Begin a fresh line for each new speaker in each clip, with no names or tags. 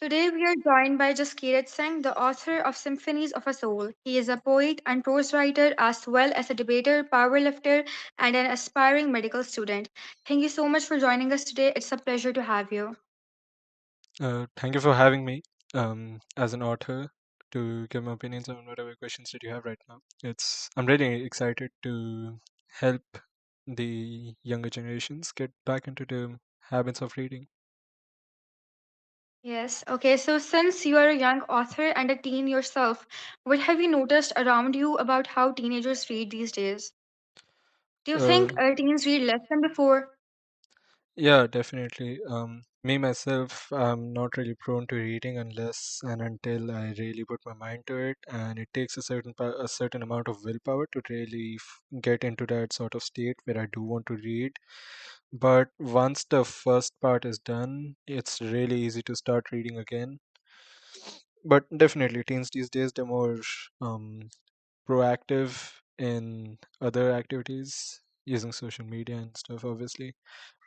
Today we are joined by Jaskirat Singh, the author of Symphonies of a Soul. He is a poet and prose writer as well as a debater, powerlifter, and an aspiring medical student. Thank you so much for joining us today. It's a pleasure to have you.
Thank you for having me as an author to give my opinions on whatever questions that you have right now. I'm really excited to help the younger generations get back into the habits of reading.
Yes, okay, so since you are a young author and a teen yourself, what have you noticed around you about how teenagers read these days? Do you think
Uh,
teens read less than before?
yeah, definitely. Me myself, I'm not really prone to reading unless and until I really put my mind to it, and it takes a certain amount of willpower to really get into that sort of state where I do want to read. But once the first part is done, it's really easy to start reading again. But definitely, teens these days, they're more um, proactive in other activities, using social media and stuff, obviously,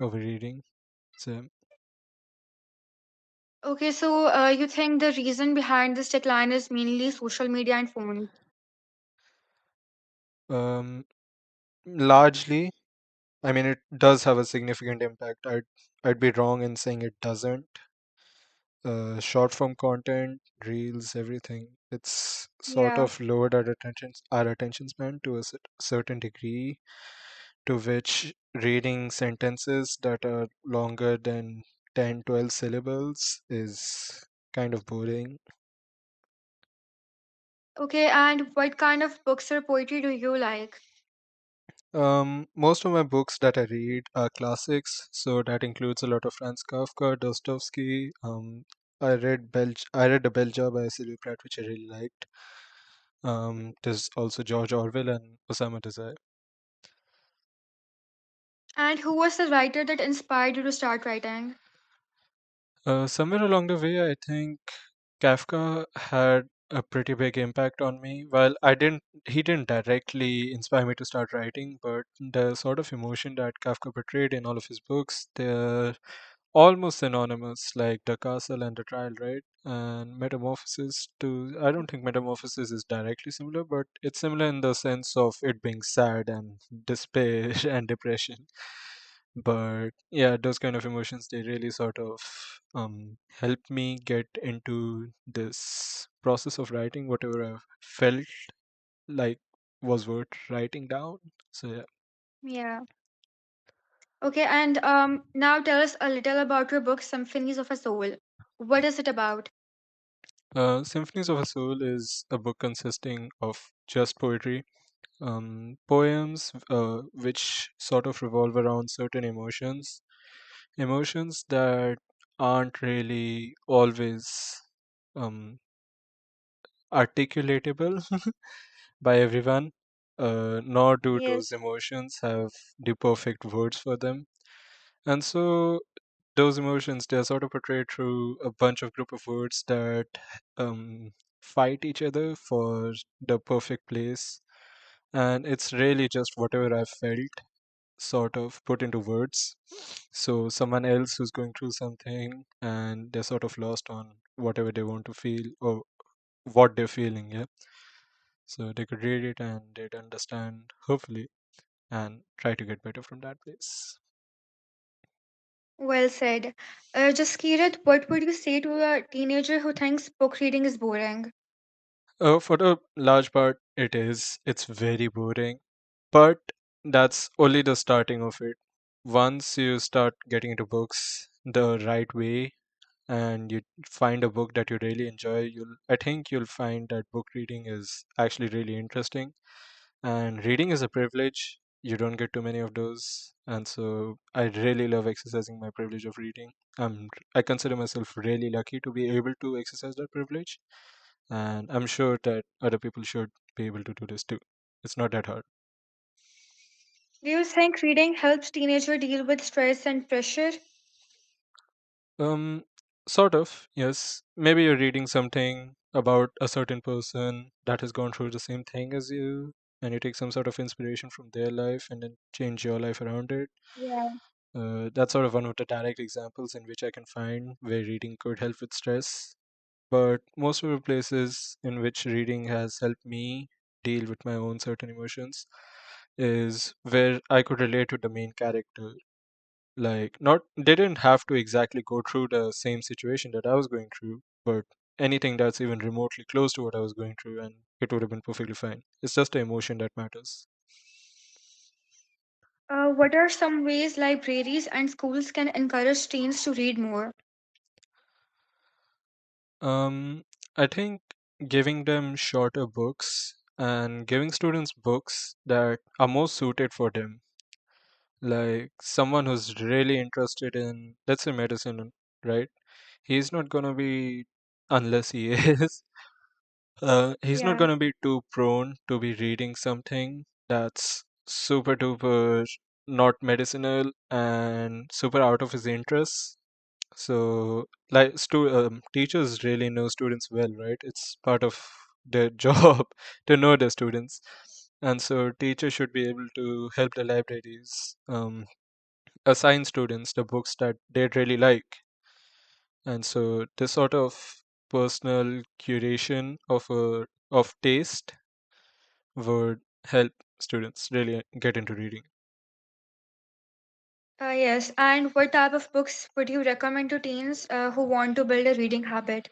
over reading. So,
Okay, so you think the reason behind this decline is mainly social media and phones?
um, largely, I mean, it does have a significant impact. I'd be wrong in saying it doesn't. Short form content, reels, everything. It's sort
Yeah.
of lowered our attention span to a certain degree, to which reading sentences that are longer than 10, 12 syllables is kind of boring.
Okay, and what kind of books or poetry do you like?
Most of my books that I read are classics, so that includes a lot of Franz Kafka, Dostoevsky. I read The Bell Jar by Sylvia Plath, which I really liked. There's also George Orwell and Osama Desai.
And who was the writer that inspired you to start writing?
Somewhere along the way, I think Kafka had a pretty big impact on me. While he didn't directly inspire me to start writing, but the sort of emotion that Kafka portrayed in all of his books, they're almost synonymous, like The Castle and The Trial, right? And Metamorphosis too. I don't think Metamorphosis is directly similar, but it's similar in the sense of it being sad and despair and depression. But yeah, those kind of emotions, they really sort of help me get into this process of writing whatever I've felt like was worth writing down. So yeah.
Yeah. Okay, and now tell us a little about your book, Symphonies of a Soul. What is it about?
Symphonies of a Soul is a book consisting of just poetry, poems which sort of revolve around certain emotions that aren't really always um, articulatable by everyone, nor do those
Yes.
emotions have the perfect words for them. And so those emotions, they're sort of portrayed through a bunch of group of words that um, fight each other for the perfect place. And it's really just whatever I've felt sort of put into words. So someone else who's going through something and they're sort of lost on whatever they want to feel or what they're feeling, yeah. So they could read it and they'd understand, hopefully, and try to get better from that place.
Well said. Jaskirat, what would you say to a teenager who thinks book reading is boring?
For the large part, it's very boring, but that's only the starting of it. Once you start getting into books the right way and you find a book that you really enjoy, I think you'll find that book reading is actually really interesting. And reading is a privilege. You don't get too many of those. And so I really love exercising my privilege of reading. I consider myself really lucky to be able to exercise that privilege. And I'm sure that other people should be able to do this too. It's not that hard.
Do you think reading helps teenager deal with stress and pressure?
Um, Sort of, yes. Maybe you're reading something about a certain person that has gone through the same thing as you, and you take some sort of inspiration from their life and then change your life around it.
Yeah.
That's sort of one of the direct examples in which I can find where reading could help with stress. But most of the places in which reading has helped me deal with my own certain emotions is where I could relate to the main character. Like, not they didn't have to exactly go through the same situation that I was going through, but anything that's even remotely close to what I was going through, and it would have been perfectly fine. It's just the emotion that matters.
What are some ways libraries and schools can encourage teens to read more?
Um, I think giving them shorter books and giving students books that are more suited for them. Like someone who's really interested in, let's say, medicine, right? He's not gonna be, unless he is, he's not
Yeah.
gonna be too prone to be reading something that's super duper not medicinal and super out of his interests. So, like, teachers really know students well, right? It's part of their job to know their students. And so, teachers should be able to help the libraries assign students the books that they really like. And so, this sort of personal curation of taste would help students really get into reading.
Yes. And what type of books would you recommend to teens who want to build a reading habit?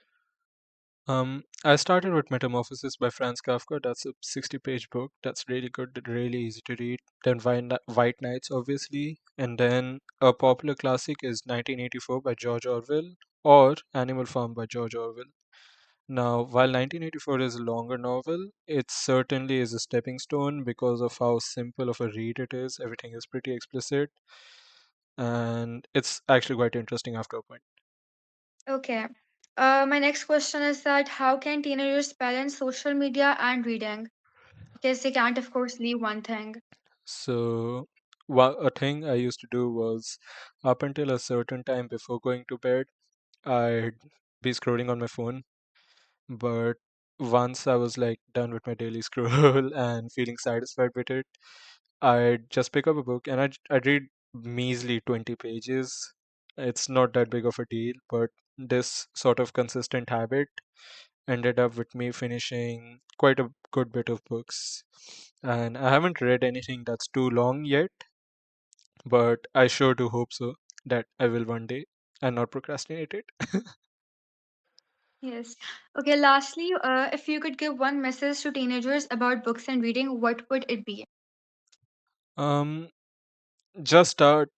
I started with Metamorphosis by Franz Kafka. That's a 60-page book. That's really good, really easy to read. Then White Nights, obviously. And then a popular classic is 1984 by George Orwell or Animal Farm by George Orwell. Now, while 1984 is a longer novel, it certainly is a stepping stone because of how simple of a read it is. Everything is pretty explicit, and it's actually quite interesting after a point.
Okay. My next question is that how can teenagers balance social media and reading? Because they can't, of course, leave one thing.
So, a thing I used to do was up until a certain time before going to bed, I'd be scrolling on my phone. But once I was like done with my daily scroll and feeling satisfied with it, I'd just pick up a book and I'd read measly 20 pages. It's not that big of a deal, but this sort of consistent habit ended up with me finishing quite a good bit of books. And I haven't read anything that's too long yet, but I sure do hope so that I will one day and not procrastinate it.
Yes. Okay, lastly, if you could give one message to teenagers about books and reading, what would it be?
um, just start.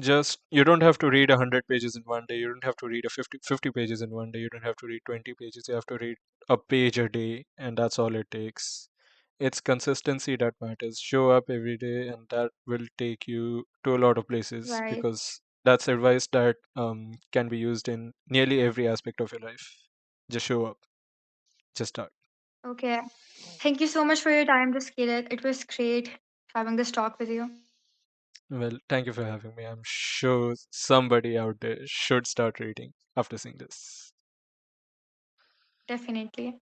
Just you don't have to read 100 pages in one day. You don't have to read 50 pages in one day. You don't have to read 20 pages. You have to read a page a day, and that's all it takes. It's consistency that matters. Show up every day, and that will take you to a lot of places
Right.
because that's advice that can be used in nearly every aspect of your life. Just show up. Just start.
Okay. Thank you so much for your time, Jaskirat. It was great having this talk with you.
Well, thank you for having me. I'm sure somebody out there should start reading after seeing this.
Definitely.